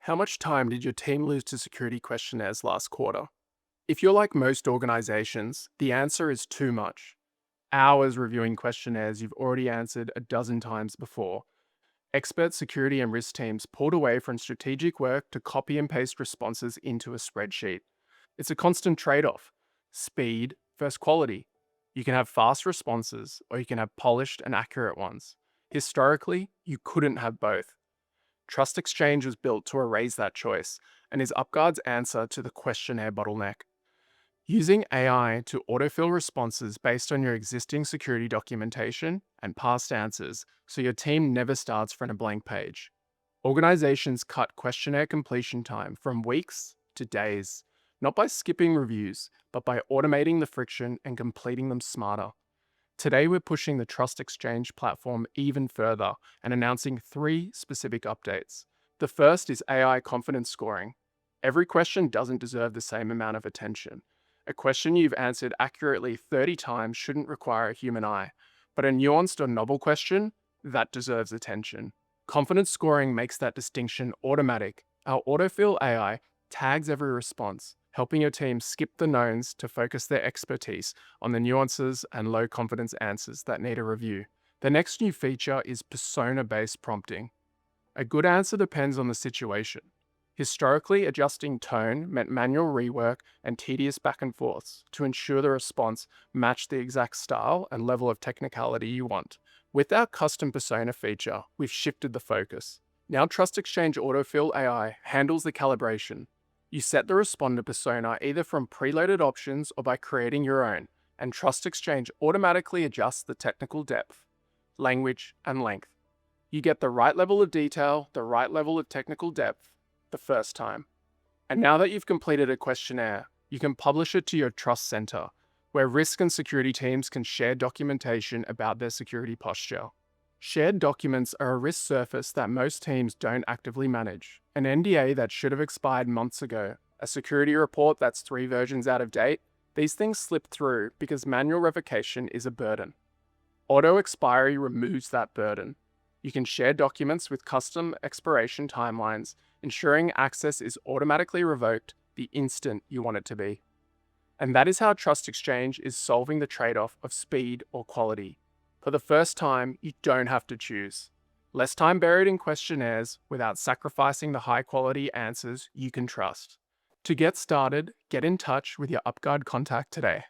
How much time did your team lose to security questionnaires last quarter? If you're like most organizations, the answer is too much. Hours reviewing questionnaires you've already answered a dozen times before. Expert security and risk teams pulled away from strategic work to copy and paste responses into a spreadsheet. It's a constant trade off: speed versus quality. You can have fast responses, or you can have polished and accurate ones. Historically, you couldn't have both. Trust Exchange was built to erase that choice and is UpGuard's answer to the questionnaire bottleneck. Using AI to autofill responses based on your existing security documentation and past answers so your team never starts from a blank page. Organizations cut questionnaire completion time from weeks to days, not by skipping reviews, but by automating the friction and completing them smarter. Today, we're pushing the Trust Exchange platform even further and announcing three specific updates. The first is AI confidence scoring. Every question doesn't deserve the same amount of attention. A question you've answered accurately 30 times shouldn't require a human eye, but a nuanced or novel question, that deserves attention. Confidence scoring makes that distinction automatic. Our autofill AI tags every response, helping your team skip the knowns to focus their expertise on the nuances and low confidence answers that need a review. The next new feature is persona-based prompting. A good answer depends on the situation. Historically, adjusting tone meant manual rework and tedious back and forths to ensure the response matched the exact style and level of technicality you want. With our custom persona feature, we've shifted the focus. Now Trust Exchange Autofill AI handles the calibration. You set the responder persona either from preloaded options or by creating your own, and Trust Exchange automatically adjusts the technical depth, language, and length. You get the right level of detail, the right level of technical depth, the first time. And now that you've completed a questionnaire, you can publish it to your Trust Center, where risk and security teams can share documentation about their security posture. Shared documents are a risk surface that most teams don't actively manage. An NDA that should have expired months ago, a security report that's 3 versions out of date, these things slip through because manual revocation is a burden. Auto expiry removes that burden. You can share documents with custom expiration timelines, ensuring access is automatically revoked the instant you want it to be. And that is how Trust Exchange is solving the trade-off of speed or quality. For the first time, you don't have to choose. Less time buried in questionnaires without sacrificing the high-quality answers you can trust. To get started, get in touch with your UpGuard contact today.